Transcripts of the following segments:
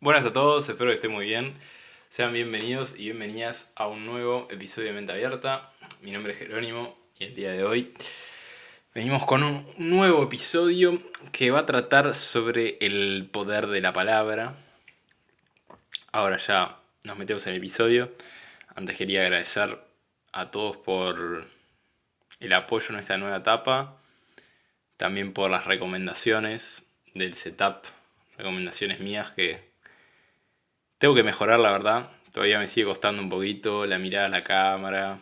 Buenas a todos, espero que estén muy bien. Sean bienvenidos y bienvenidas a un nuevo episodio de Mente Abierta. Mi nombre es Jerónimo y el día de hoy venimos con un nuevo episodio que va a tratar sobre el poder de la palabra. Ahora ya nos metemos en el episodio. Antes quería agradecer a todos por el apoyo en esta nueva etapa, también por las recomendaciones del setup, recomendaciones mías que tengo que mejorar, la verdad. Todavía me sigue costando un poquito la mirada a la cámara.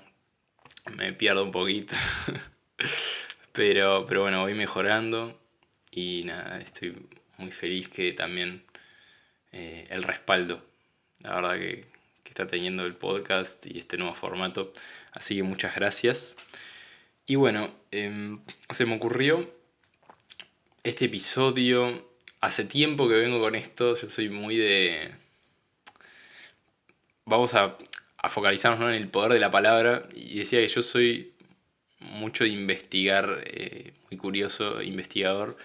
Me pierdo un poquito. Pero bueno, voy mejorando. Y nada, estoy muy feliz que también el respaldo. La verdad que está teniendo el podcast y este nuevo formato. Así que muchas gracias. Y bueno, se me ocurrió este episodio. Hace tiempo que vengo con esto. Yo soy muy de vamos a focalizarnos, ¿no?, en el poder de la palabra. Y decía que yo soy mucho de investigar, muy curioso, investigador,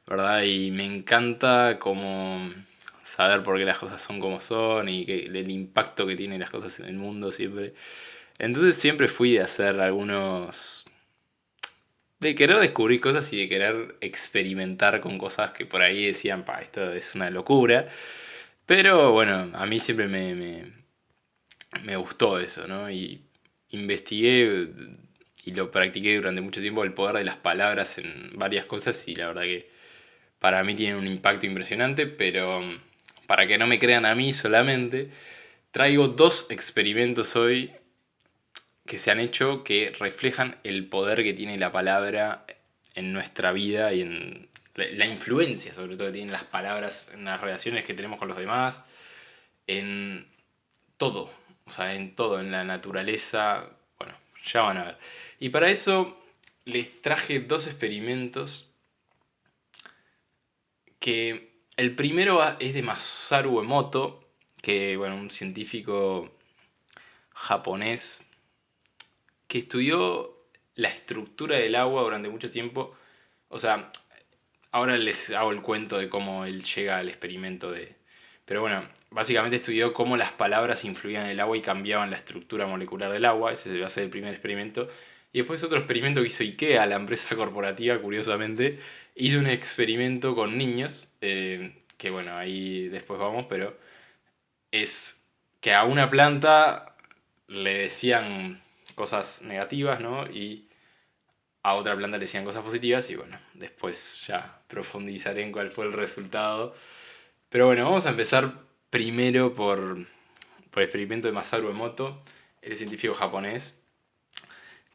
¿verdad? Y me encanta como saber por qué las cosas son como son y el impacto que tienen las cosas en el mundo siempre. Entonces siempre fui de hacer algunos... de querer descubrir cosas y de querer experimentar con cosas que por ahí decían, pa, esto es una locura. Pero bueno, a mí siempre me gustó eso, ¿no? Y investigué y lo practiqué durante mucho tiempo el poder de las palabras en varias cosas y la verdad que para mí tiene un impacto impresionante, pero para que no me crean a mí solamente, traigo dos experimentos hoy que se han hecho que reflejan el poder que tiene la palabra en nuestra vida y en la influencia sobre todo que tienen las palabras en las relaciones que tenemos con los demás, en todo, o sea, en todo, en la naturaleza, bueno, ya van a ver. Y para eso les traje dos experimentos que el primero es de Masaru Emoto, que bueno, un científico japonés que estudió la estructura del agua durante mucho tiempo. O sea, ahora les hago el cuento de cómo él llega al experimento de... Pero bueno, básicamente estudió cómo las palabras influían en el agua y cambiaban la estructura molecular del agua. Ese va a ser el primer experimento. Y después otro experimento que hizo IKEA, la empresa corporativa, curiosamente, hizo un experimento con niños, que bueno, ahí después vamos, pero es que a una planta le decían cosas negativas, ¿no? Y a otra planta le decían cosas positivas y bueno, después ya profundizaré en cuál fue el resultado. Pero bueno, vamos a empezar primero por el experimento de Masaru Emoto, el científico japonés.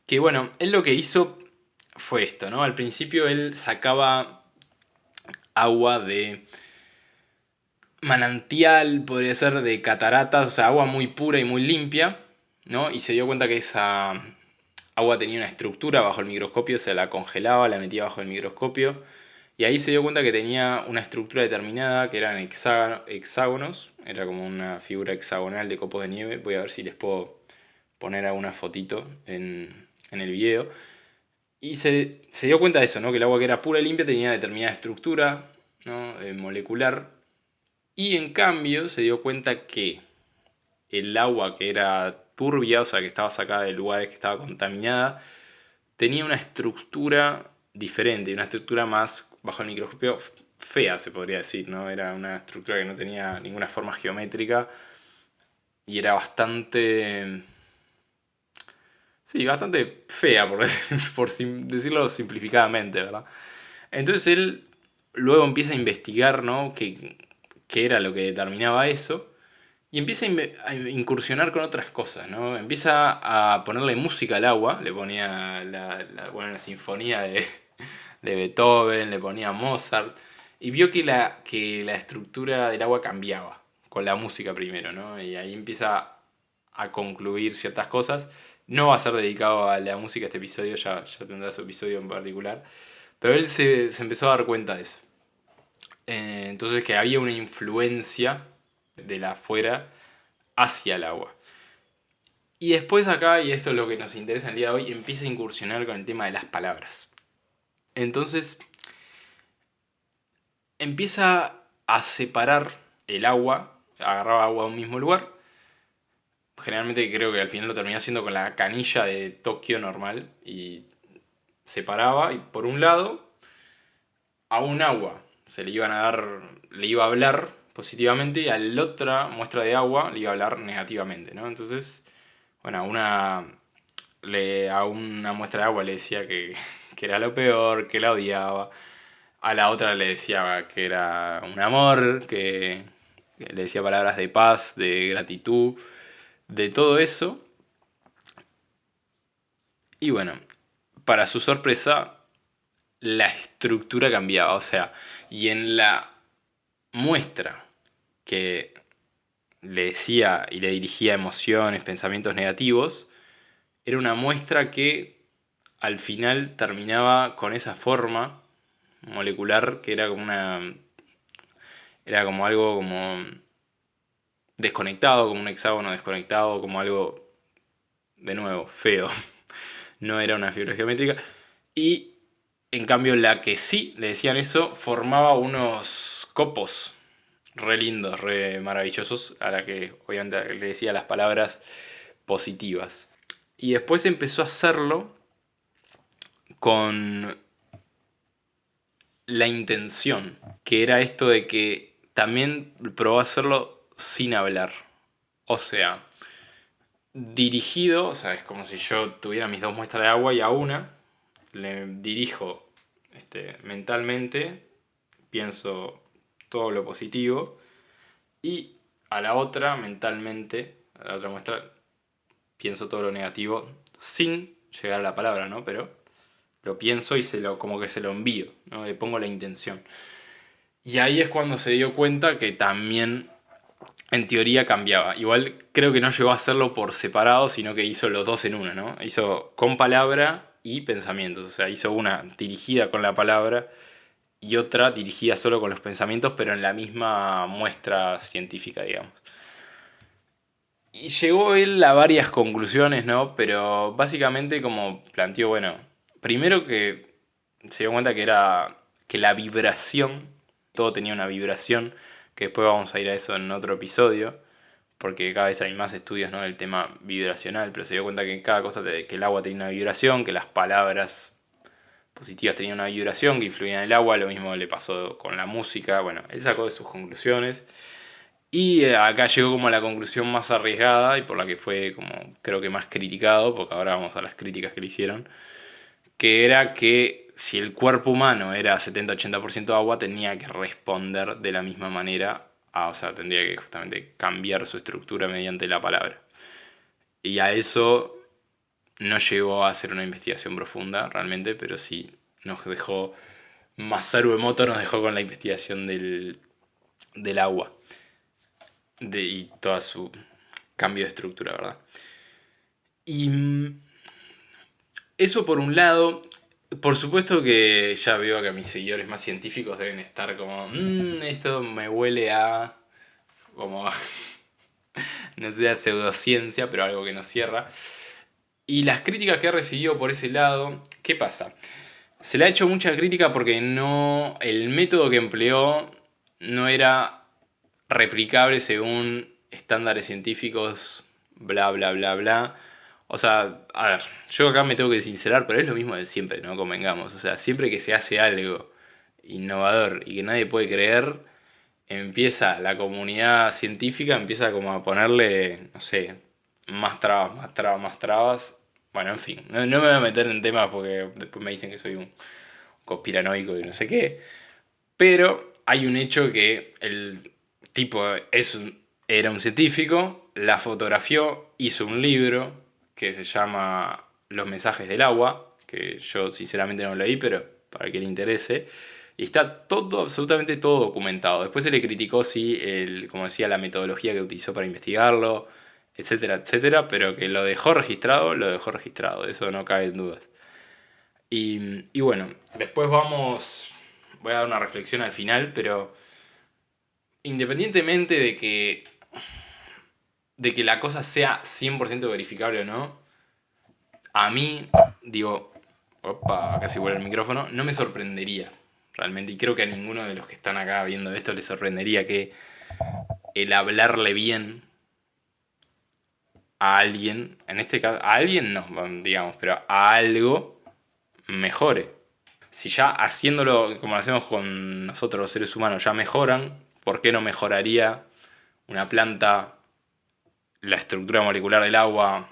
Que bueno, él lo que hizo fue esto, ¿no? Al principio él sacaba agua de manantial, podría ser de cataratas, o sea, agua muy pura y muy limpia, ¿no? Y se dio cuenta que esa agua tenía una estructura bajo el microscopio, se la congelaba, la metía bajo el microscopio, y ahí se dio cuenta que tenía una estructura determinada, que eran hexágonos, era como una figura hexagonal de copos de nieve. Voy a ver si les puedo poner alguna fotito en el video. Y se dio cuenta de eso, ¿no? Que el agua que era pura y limpia tenía determinada estructura, ¿no?, molecular. Y en cambio se dio cuenta que el agua que era turbia, o sea, que estaba sacada de lugares que estaba contaminada, tenía una estructura diferente, una estructura más bajo el microscopio fea, se podría decir, ¿no? Era una estructura que no tenía ninguna forma geométrica y era bastante... Sí, bastante fea, por decirlo simplificadamente, ¿verdad? Entonces él luego empieza a investigar, ¿no?, qué era lo que determinaba eso. Y empieza a incursionar con otras cosas, ¿no? Empieza a ponerle música al agua, le ponía bueno, la sinfonía de Beethoven, le ponía Mozart, y vio que la estructura del agua cambiaba con la música primero, ¿no? Y ahí empieza a concluir ciertas cosas. No va a ser dedicado a la música este episodio, ya tendrá su episodio en particular, pero él se empezó a dar cuenta de eso. Entonces que había una influencia de la afuera hacia el agua. Y después acá, y esto es lo que nos interesa el día de hoy, empieza a incursionar con el tema de las palabras. Entonces empieza a separar el agua, agarraba agua a un mismo lugar. Generalmente creo que al final lo terminó haciendo con la canilla de Tokio normal y separaba y por un lado a un agua se le iban a dar, le iba a hablar positivamente y a la otra muestra de agua le iba a hablar negativamente, ¿no? Entonces, bueno, a una muestra de agua le decía que era lo peor, que la odiaba. A la otra le decía que era un amor, que le decía palabras de paz, de gratitud, de todo eso. Y bueno, para su sorpresa, la estructura cambiaba. O sea, y en la muestra que le decía y le dirigía emociones, pensamientos negativos, era una muestra que al final terminaba con esa forma molecular que era como era como algo como desconectado, como un hexágono desconectado, como algo de nuevo feo. No era una figura geométrica. Y en cambio la que sí le decían eso formaba unos copos re lindos, re maravillosos, a la que obviamente le decía las palabras positivas. Y después empezó a hacerlo con la intención, que era esto de que también probó a hacerlo sin hablar. O sea, dirigido, o sea, es como si yo tuviera mis dos muestras de agua y a una le dirijo mentalmente, pienso todo lo positivo y a la otra mentalmente, a la otra muestra, pienso todo lo negativo sin llegar a la palabra, ¿no? Pero lo pienso y como que se lo envío, ¿no? Le pongo la intención. Y ahí es cuando se dio cuenta que también en teoría cambiaba. Igual creo que no llegó a hacerlo por separado, sino que hizo los dos en uno, ¿no? Hizo con palabra y pensamientos. O sea, hizo una dirigida con la palabra y otra dirigida solo con los pensamientos, pero en la misma muestra científica, digamos. Y llegó él a varias conclusiones, ¿no? Pero básicamente como planteó, bueno, primero que se dio cuenta que la vibración, todo tenía una vibración, que después vamos a ir a eso en otro episodio, porque cada vez hay más estudios, ¿no? Del tema vibracional, pero se dio cuenta que cada cosa, que el agua tenía una vibración, que las palabras positivas tenían una vibración que influía en el agua, lo mismo le pasó con la música, bueno, él sacó de sus conclusiones. Y acá llegó como a la conclusión más arriesgada y por la que fue como creo que más criticado, porque ahora vamos a las críticas que le hicieron, que era que si el cuerpo humano era 70-80% agua, tenía que responder de la misma manera, o sea, tendría que justamente cambiar su estructura mediante la palabra. Y a eso no llegó a hacer una investigación profunda realmente, pero sí nos dejó, Masaru Emoto nos dejó con la investigación del agua y todo su cambio de estructura, ¿verdad? Y eso por un lado, por supuesto que ya veo que mis seguidores más científicos deben estar como, esto me huele a, como, no sé, a pseudociencia, pero algo que no cierra. Y las críticas que ha recibido por ese lado, ¿qué pasa? Se le ha hecho mucha crítica porque no, el método que empleó no era replicable según estándares científicos, bla, bla, bla, bla. O sea, a ver, yo acá me tengo que sincerar, pero es lo mismo de siempre, ¿no? Convengamos. O sea, siempre que se hace algo innovador y que nadie puede creer, empieza la comunidad científica, empieza como a ponerle, no sé, más trabas, más trabas, más trabas. Bueno, en fin, no me voy a meter en temas porque después me dicen que soy un conspiranoico y no sé qué. Pero hay un hecho que el tipo era un científico, la fotografió, hizo un libro que se llama Los mensajes del agua, que yo sinceramente no leí, pero para que le interese. Y está todo, absolutamente todo documentado. Después se le criticó, sí, como decía, la metodología que utilizó para investigarlo, etcétera, etcétera, pero que lo dejó registrado, eso no cabe en dudas. Y bueno, después voy a dar una reflexión al final, pero independientemente de que la cosa sea 100% verificable o no, a mí, digo, opa, casi vuelve el micrófono, no me sorprendería realmente, y creo que a ninguno de los que están acá viendo esto les sorprendería que el hablarle bien a alguien, en este caso, a alguien no, digamos, pero a algo mejore. Si ya haciéndolo como lo hacemos con nosotros los seres humanos ya mejoran, ¿por qué no mejoraría una planta, la estructura molecular del agua,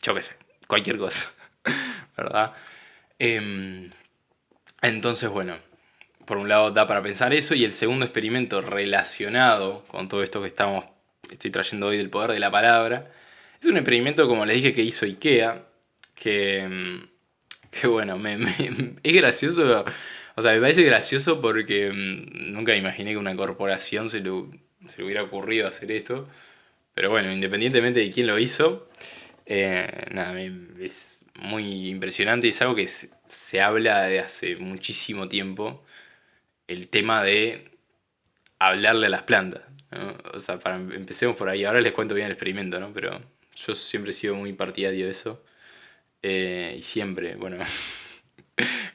yo qué sé, cualquier cosa, ¿verdad? Em, entonces, bueno, por un lado da para pensar eso y el segundo experimento relacionado con todo esto que estoy trayendo hoy del poder de la palabra, es un experimento, como les dije, que hizo IKEA, que, que bueno, es gracioso, o sea, me parece gracioso porque nunca me imaginé que una corporación se le hubiera ocurrido hacer esto, pero bueno, independientemente de quién lo hizo, nada, es muy impresionante y es algo que se habla de hace muchísimo tiempo, el tema de hablarle a las plantas, ¿no? O sea, empecemos por ahí. Ahora les cuento bien el experimento, ¿no? Pero yo siempre he sido muy partidario de eso. Y siempre, bueno,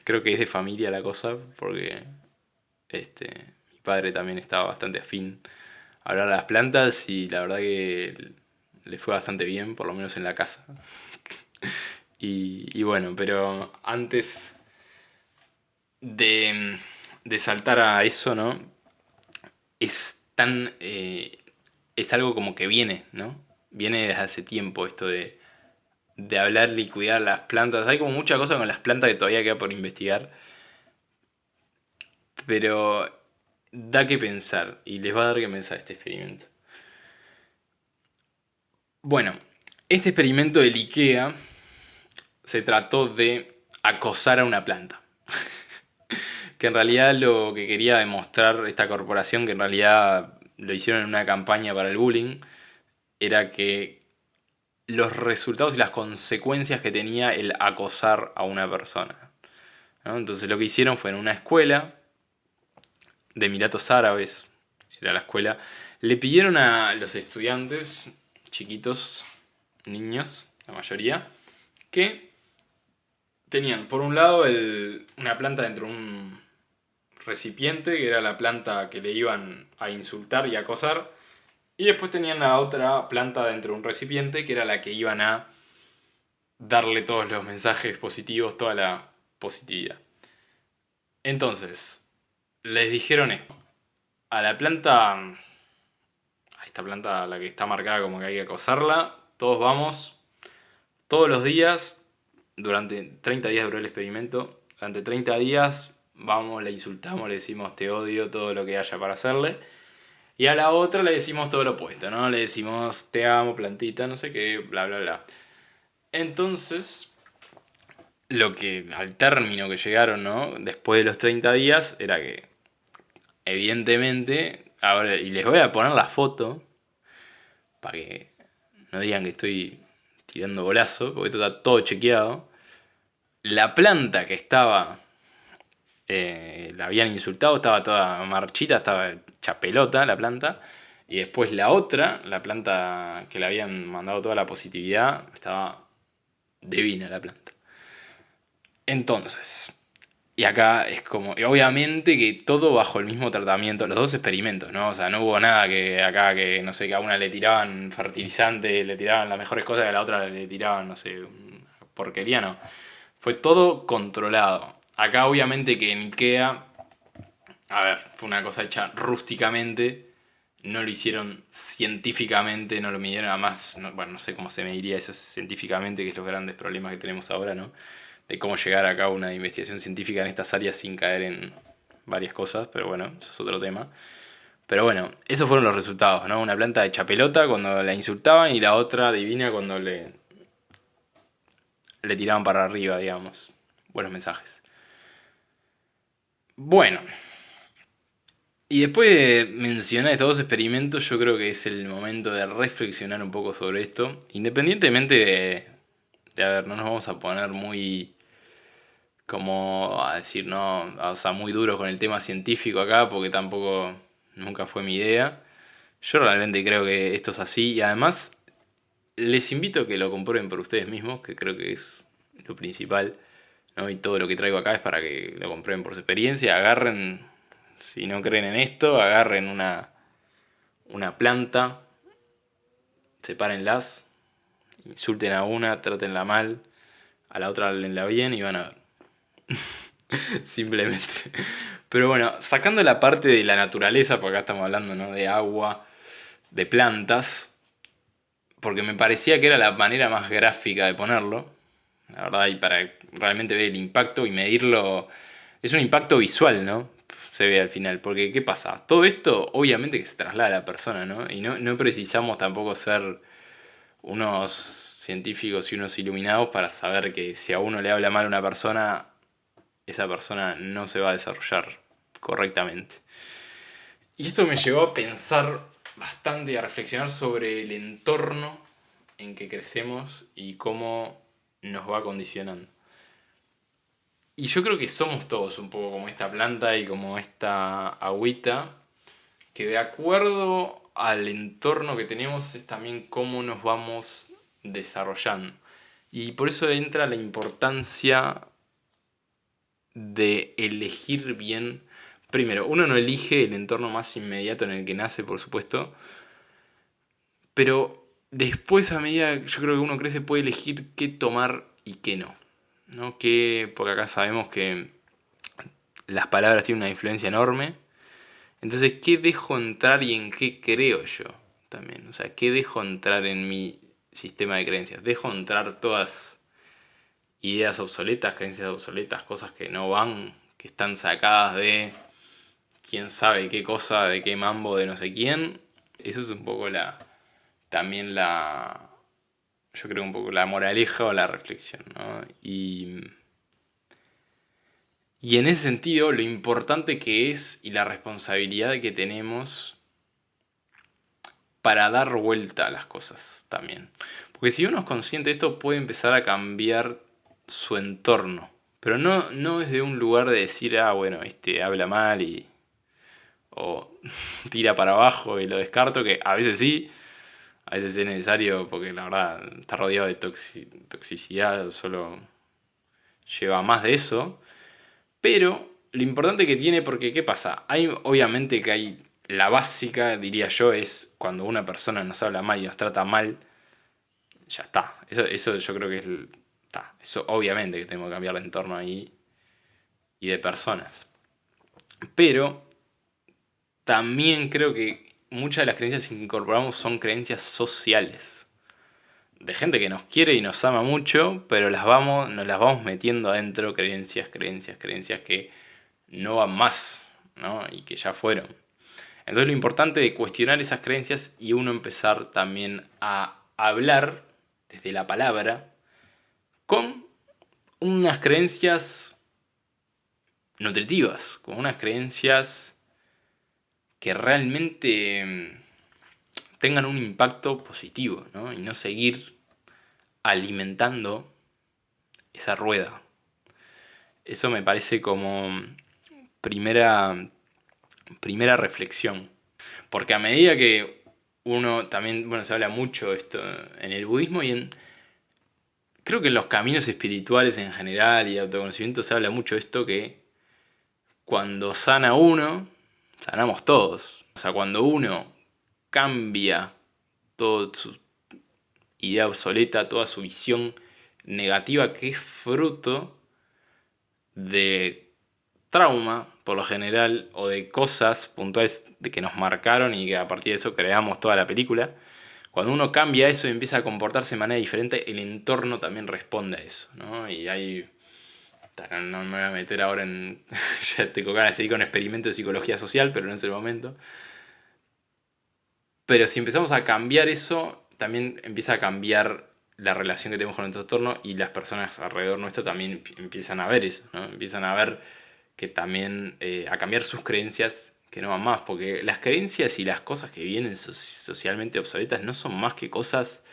creo que es de familia la cosa, porque mi padre también estaba bastante afín a hablar a las plantas y la verdad que le fue bastante bien, por lo menos en la casa. Y bueno, pero antes de, de saltar a eso, ¿no? Es tan... es algo como que viene, ¿no? Viene desde hace tiempo esto de hablar y cuidar las plantas. Hay como mucha cosa con las plantas que todavía queda por investigar, pero da que pensar y les va a dar que pensar este experimento. Bueno, este experimento del IKEA se trató de acosar a una planta. Que en realidad lo que quería demostrar esta corporación, que en realidad lo hicieron en una campaña para el bullying, era que los resultados y las consecuencias que tenía el acosar a una persona, ¿no? Entonces lo que hicieron fue en una escuela de Emiratos Árabes, era la escuela, le pidieron a los estudiantes, chiquitos, niños, la mayoría, que tenían por un lado una planta dentro de un recipiente, que era la planta que le iban a insultar y acosar, y después tenían la otra planta dentro de un recipiente, que era la que iban a darle todos los mensajes positivos, toda la positividad. Entonces, les dijeron esto. A la planta, a esta planta, a la que está marcada como que hay que acosarla, todos vamos, todos los días, durante 30 días duró el experimento, durante 30 días vamos, le insultamos, le decimos te odio, todo lo que haya para hacerle. Y a la otra le decimos todo lo opuesto, ¿no? Le decimos te amo, plantita, no sé qué, bla, bla, bla. Entonces, lo que al término que llegaron, ¿no? Después de los 30 días, era que, evidentemente, ahora, y les voy a poner la foto, para que no digan que estoy tirando bolazo, porque esto está todo chequeado. La planta que estaba, la habían insultado, estaba toda marchita, estaba hecha pelota la planta. Y después la otra, la planta que le habían mandado toda la positividad, estaba divina la planta. Entonces, y acá es como, y obviamente que todo bajo el mismo tratamiento, los dos experimentos, ¿no? O sea, no hubo nada que acá, que no sé, que a una le tiraban fertilizante, le tiraban las mejores cosas y a la otra le tiraban, no sé, porquería, no. Fue todo controlado. Acá obviamente que en IKEA, a ver, fue una cosa hecha rústicamente, no lo hicieron científicamente, no lo midieron, además, bueno, no sé cómo se mediría eso científicamente, que es los grandes problemas que tenemos ahora, ¿no? De cómo llegar a cabo una investigación científica en estas áreas sin caer en varias cosas, pero bueno, eso es otro tema. Pero bueno, esos fueron los resultados, ¿no? Una planta hecha pelota cuando la insultaban y la otra divina cuando le tiraban para arriba, digamos. Buenos mensajes. Bueno, y después de mencionar estos dos experimentos, yo creo que es el momento de reflexionar un poco sobre esto. Independientemente a ver, no nos vamos a poner muy, como a decir, no, o sea, muy duros con el tema científico acá, porque tampoco nunca fue mi idea. Yo realmente creo que esto es así y además les invito a que lo comprueben por ustedes mismos, que creo que es lo principal, ¿no? Y todo lo que traigo acá es para que lo comprueben por su experiencia, agarren, si no creen en esto, agarren una... una planta, sepárenlas, insulten a una, trátenla mal, a la otra háblenla bien y van a ver. Simplemente. Pero bueno, sacando la parte de la naturaleza, porque acá estamos hablando, ¿no?, de agua, de plantas, porque me parecía que era la manera más gráfica de ponerlo, la verdad, y para realmente ver el impacto y medirlo, es un impacto visual, ¿no? Se ve al final, porque ¿qué pasa? Todo esto obviamente que se traslada a la persona, ¿no? Y no precisamos tampoco ser unos científicos y unos iluminados para saber que si a uno le habla mal a una persona, esa persona no se va a desarrollar correctamente. Y esto me llevó a pensar bastante y a reflexionar sobre el entorno en que crecemos y cómo nos va condicionando. Y yo creo que somos todos un poco como esta planta y como esta agüita, que de acuerdo al entorno que tenemos es también cómo nos vamos desarrollando. Y por eso entra la importancia de elegir bien. Primero, uno no elige el entorno más inmediato en el que nace, por supuesto, pero después a medida yo creo que uno crece puede elegir qué tomar y qué no. ¿No? Porque acá sabemos que las palabras tienen una influencia enorme. Entonces, ¿qué dejo entrar y en qué creo yo también? O sea, ¿qué dejo entrar en mi sistema de creencias? ¿Dejo entrar todas ideas obsoletas, creencias obsoletas, cosas que no van, que están sacadas de quién sabe qué cosa, de qué mambo, de no sé quién? Eso es un poco también yo creo un poco la moraleja o la reflexión, ¿no? Y en ese sentido, lo importante que es y la responsabilidad que tenemos para dar vuelta a las cosas también. Porque si uno es consciente de esto, puede empezar a cambiar su entorno. Pero no desde un lugar de decir, ah, bueno, este habla mal o tira para abajo y lo descarto, que a veces sí, a veces es necesario porque la verdad está rodeado de toxicidad, solo lleva más de eso. Pero lo importante que tiene, porque ¿qué pasa? Obviamente que hay la básica, diría yo, es cuando una persona nos habla mal y nos trata mal, ya está. Eso yo creo que está. Eso obviamente que tenemos que cambiar de entorno ahí y de personas. Pero también creo que muchas de las creencias que incorporamos son creencias sociales. De gente que nos quiere y nos ama mucho, pero nos las vamos metiendo adentro, creencias que no van más, ¿no? Y que ya fueron. Entonces lo importante es cuestionar esas creencias y uno empezar también a hablar desde la palabra con unas creencias nutritivas, con unas creencias que realmente tengan un impacto positivo, ¿no? Y no seguir alimentando esa rueda. Eso me parece como primera, primera reflexión. Porque a medida que uno también, bueno, se habla mucho esto en el budismo y creo que en los caminos espirituales en general y de autoconocimiento se habla mucho de esto que cuando sana uno, sanamos todos. O sea, cuando uno cambia toda su idea obsoleta, toda su visión negativa que es fruto de trauma, por lo general, o de cosas puntuales de que nos marcaron y que a partir de eso creamos toda la película. Cuando uno cambia eso y empieza a comportarse de manera diferente, el entorno también responde a eso, ¿no? Y hay... No me voy a meter ahora en... ya tengo ganas de seguir con experimentos de psicología social, pero no es el momento. Pero si empezamos a cambiar eso, también empieza a cambiar la relación que tenemos con nuestro entorno y las personas alrededor nuestro también empiezan a ver eso, ¿no? Empiezan a ver que también a cambiar sus creencias que no van más, porque las creencias y las cosas que vienen socialmente obsoletas no son más que cosas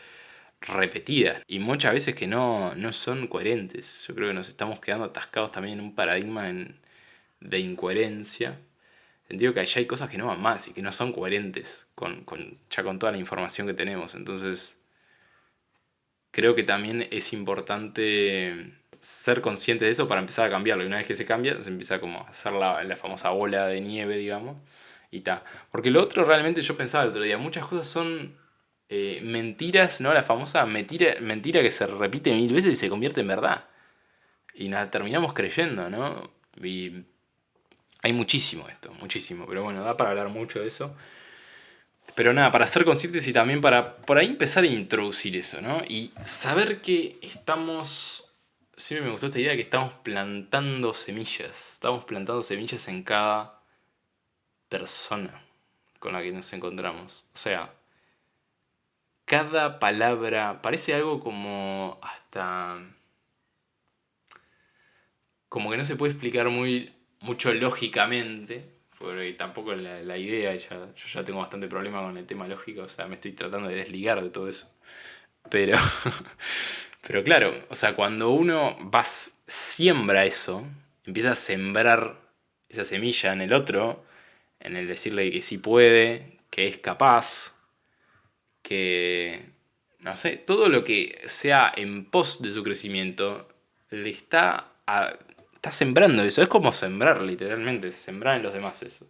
repetidas y muchas veces que no son coherentes. Yo creo que nos estamos quedando atascados también en un paradigma de incoherencia. Sentido que allá hay cosas que no van más y que no son coherentes ya con toda la información que tenemos. Entonces, creo que también es importante ser consciente de eso para empezar a cambiarlo. Y una vez que se cambia, se empieza como a hacer la famosa bola de nieve, digamos. y ta. Porque lo otro realmente yo pensaba el otro día, muchas cosas son mentiras, ¿no? La famosa mentira que se repite mil veces y se convierte en verdad. Y nos terminamos creyendo, ¿no? Y hay muchísimo esto, muchísimo. Pero bueno, da para hablar mucho de eso. Pero nada, para ser conscientes y también para por ahí empezar a introducir eso, ¿no? Y saber que estamos, siempre me gustó esta idea que estamos plantando semillas. Estamos plantando semillas en cada persona con la que nos encontramos. O sea, cada palabra parece algo como hasta como que no se puede explicar mucho lógicamente, porque tampoco es la idea, yo ya tengo bastante problema con el tema lógico, o sea, me estoy tratando de desligar de todo eso. Pero, pero claro, o sea, cuando uno siembra eso, empieza a sembrar esa semilla en el otro, en el decirle que sí puede, que es capaz, que, no sé, todo lo que sea en pos de su crecimiento, le está sembrando eso. Es como sembrar, literalmente, sembrar en los demás eso.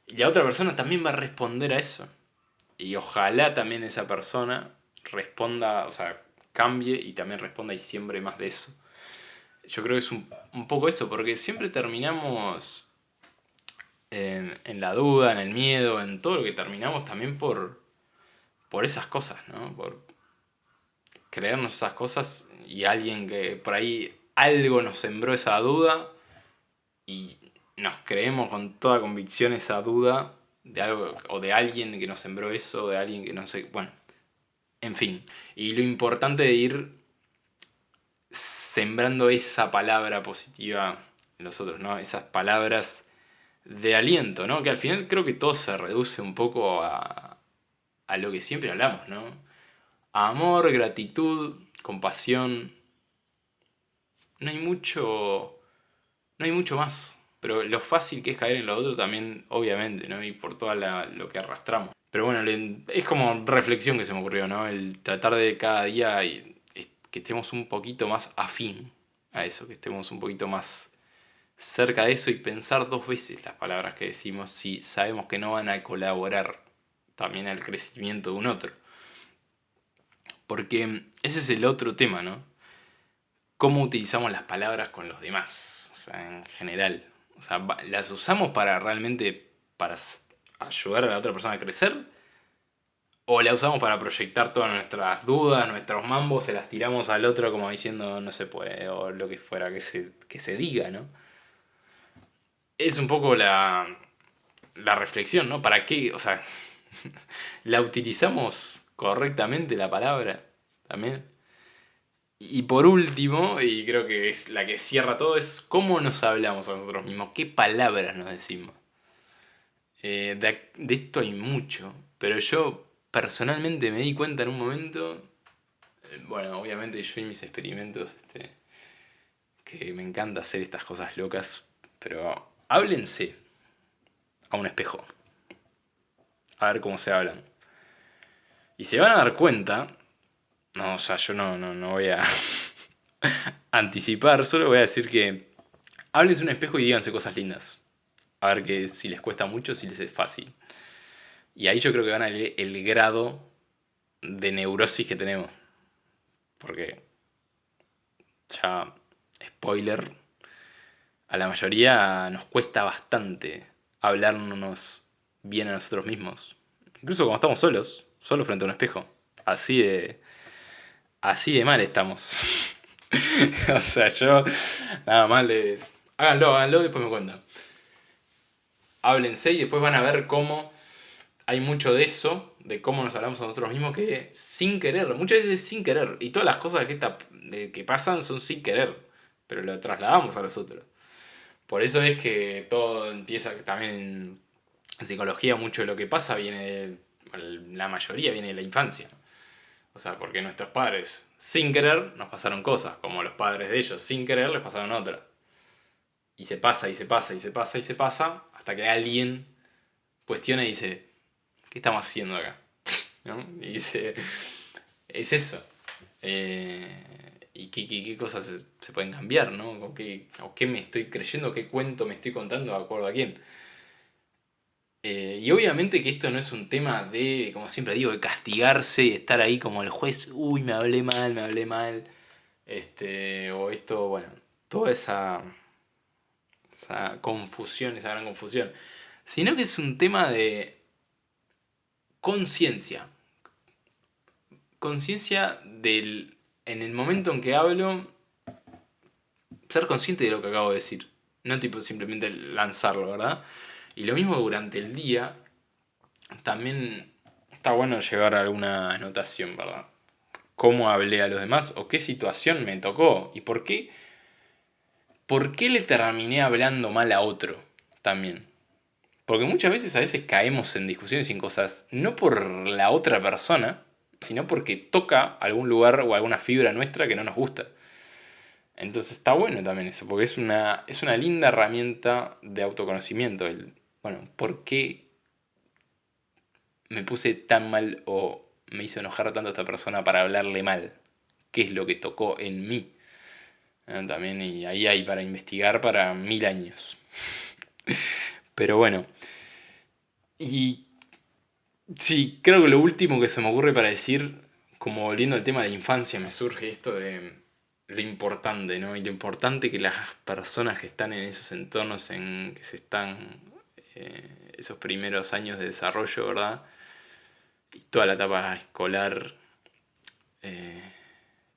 Y la otra persona también va a responder a eso. Y ojalá también esa persona responda, o sea, cambie y también responda y siembre más de eso. Yo creo que es un poco eso, porque siempre terminamos en la duda, en el miedo, en todo lo que terminamos también por esas cosas, ¿no? Por creernos esas cosas y alguien que por ahí algo nos sembró esa duda y nos creemos con toda convicción esa duda de algo o de alguien que nos sembró eso, o de alguien que no sé, bueno, en fin. Y lo importante de ir sembrando esa palabra positiva en los otros, ¿no? Esas palabras de aliento, ¿no? Que al final creo que todo se reduce un poco a lo que siempre hablamos, ¿no? Amor, gratitud, compasión. No hay mucho, no hay mucho más. Pero lo fácil que es caer en lo otro también, obviamente, ¿no? Y por todo lo que arrastramos. Pero bueno, es como reflexión que se me ocurrió, ¿no? El tratar de cada día que estemos un poquito más afín a eso, que estemos un poquito más cerca de eso y pensar dos veces las palabras que decimos si sabemos que no van a colaborar también al crecimiento de un otro. Porque ese es el otro tema, ¿no? Cómo utilizamos las palabras con los demás, o sea, en general. O sea, ¿las usamos para realmente para ayudar a la otra persona a crecer? ¿O la usamos para proyectar todas nuestras dudas, nuestros mambos, se las tiramos al otro como diciendo no se puede, o lo que fuera que se diga, ¿no? Es un poco la reflexión, ¿no? ¿Para qué? O sea, ¿la utilizamos correctamente la palabra también? Y por último, y creo que es la que cierra todo, es cómo nos hablamos a nosotros mismos, qué palabras nos decimos. De esto hay mucho, pero yo personalmente me di cuenta en un momento, bueno, obviamente yo y mis experimentos, que me encanta hacer estas cosas locas, pero háblense a un espejo, a ver cómo se hablan. Y se van a dar cuenta, no, o sea, yo no voy a anticipar, solo voy a decir que háblense a un espejo y díganse cosas lindas. A ver que si les cuesta mucho, si les es fácil. Y ahí yo creo que van a ver el grado de neurosis que tenemos. Porque ya, spoiler, a la mayoría nos cuesta bastante hablarnos bien a nosotros mismos. Incluso cuando estamos solos, solo frente a un espejo. Así de mal estamos. O sea, yo nada más les... Háganlo, después me cuentan. Háblense y después van a ver cómo hay mucho de eso, de cómo nos hablamos a nosotros mismos, que sin querer, muchas veces sin querer. Y todas las cosas que pasan son sin querer, pero lo trasladamos a los otros. Por eso es que todo empieza también en psicología, mucho de lo que pasa la mayoría viene de la infancia. O sea, porque nuestros padres sin querer nos pasaron cosas, como los padres de ellos sin querer les pasaron otras. Y se pasa, y se pasa, y se pasa, y se pasa, hasta que alguien cuestiona y dice, ¿qué estamos haciendo acá? ¿No? Y dice, es eso. ¿Y qué cosas se pueden cambiar, ¿no? ¿O qué me estoy creyendo? ¿Qué cuento me estoy contando de acuerdo a quién? Y obviamente que esto no es un tema de, como siempre digo, de castigarse y estar ahí como el juez, uy, me hablé mal, me hablé mal. O esto, bueno, toda esa confusión, esa gran confusión. Sino que es un tema de conciencia. Conciencia del, en el momento en que hablo, ser consciente de lo que acabo de decir. No tipo simplemente lanzarlo, ¿verdad? Y lo mismo durante el día, también está bueno llevar alguna anotación, ¿verdad? Cómo hablé a los demás o qué situación me tocó y por qué le terminé hablando mal a otro también. Porque muchas veces a veces caemos en discusiones sin cosas, no por la otra persona, sino porque toca algún lugar o alguna fibra nuestra que no nos gusta. Entonces está bueno también eso, porque es una linda herramienta de autoconocimiento. Bueno, ¿por qué me puse tan mal o me hizo enojar tanto a esta persona para hablarle mal? ¿Qué es lo que tocó en mí? También, y ahí hay para investigar para 1000 años. Pero bueno, y sí, creo que lo último que se me ocurre para decir, como volviendo al tema de la infancia, me surge esto de lo importante, ¿no? Y lo importante que las personas que están en esos entornos en que se están esos primeros años de desarrollo, ¿verdad? Y toda la etapa escolar, eh,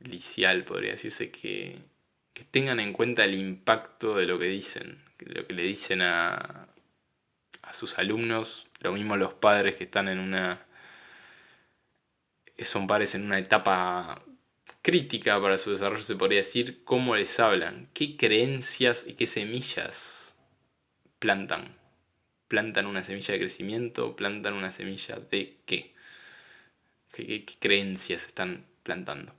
licial, podría decirse, que tengan en cuenta el impacto de lo que dicen, lo que le dicen a sus alumnos, lo mismo los padres que están en son padres en una etapa crítica para su desarrollo, se podría decir, cómo les hablan, qué creencias y qué semillas plantan. ¿Plantan una semilla de crecimiento? ¿Plantan una semilla de qué? ¿Qué creencias están plantando?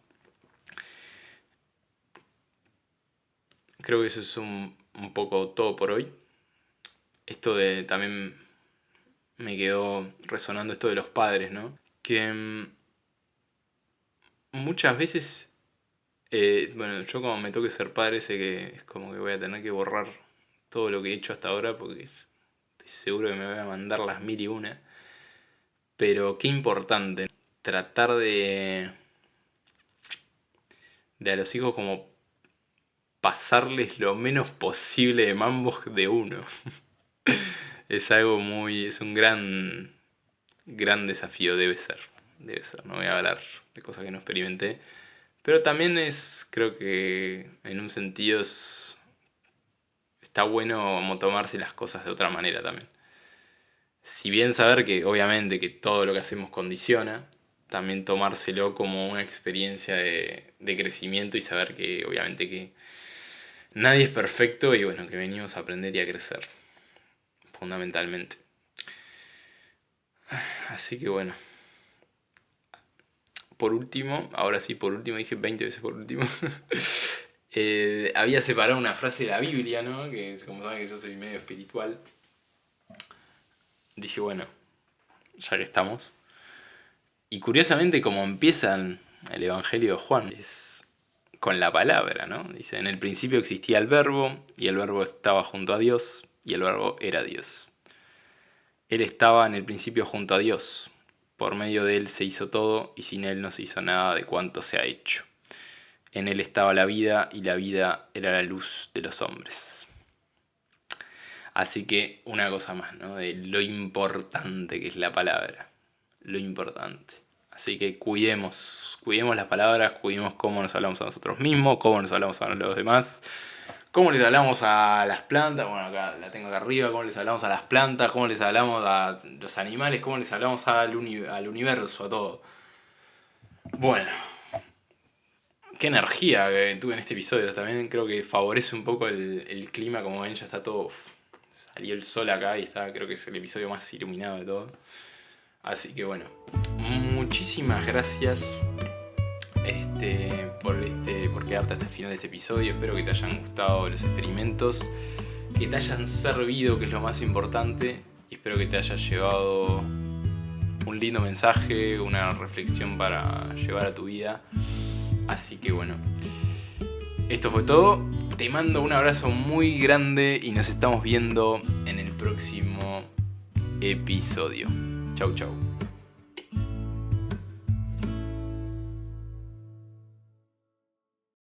Creo que eso es un poco todo por hoy. Esto de también me quedó resonando esto de los padres, ¿no? Que muchas veces, bueno, yo como me toque ser padre, sé que es como que voy a tener que borrar todo lo que he hecho hasta ahora porque estoy seguro que me voy a mandar las 1001. Pero qué importante tratar de a los hijos como pasarles lo menos posible de mambos de uno. Es algo muy, es un gran desafío, debe ser, no voy a hablar de cosas que no experimenté, pero también creo que en un sentido está bueno como tomarse las cosas de otra manera también. Si bien saber que obviamente que todo lo que hacemos condiciona, también tomárselo como una experiencia de crecimiento y saber que obviamente que nadie es perfecto y bueno, que venimos a aprender y a crecer, fundamentalmente. Así que bueno, por último, ahora sí, por último, dije 20 veces por último. Había separado una frase de la Biblia, ¿no? Que es como saben que yo soy medio espiritual. Dije, bueno, ya que estamos. Y curiosamente, como empiezan el Evangelio de Juan, es con la palabra, ¿no? Dice, en el principio existía el verbo, y el verbo estaba junto a Dios, y el verbo era Dios. Él estaba en el principio junto a Dios. Por medio de él se hizo todo, y sin él no se hizo nada de cuanto se ha hecho. En él estaba la vida, y la vida era la luz de los hombres. Así que una cosa más, ¿no? De lo importante que es la palabra. Lo importante. Así que cuidemos las palabras, cuidemos cómo nos hablamos a nosotros mismos, cómo nos hablamos a los demás, cómo les hablamos a las plantas, bueno, acá la tengo acá arriba, cómo les hablamos a las plantas, cómo les hablamos a los animales, cómo les hablamos al universo, a todo. Bueno, qué energía que tuve en este episodio. También creo que favorece un poco el clima. Como ven, ya está todo. Salió el sol acá y está, creo que es el episodio más iluminado de todo. Así que bueno, muchísimas gracias por quedarte hasta el final de este episodio. Espero que te hayan gustado los experimentos, que te hayan servido, que es lo más importante. Y espero que te haya llevado un lindo mensaje, una reflexión para llevar a tu vida. Así que bueno, esto fue todo. Te mando un abrazo muy grande y nos estamos viendo en el próximo episodio. Chau, chau.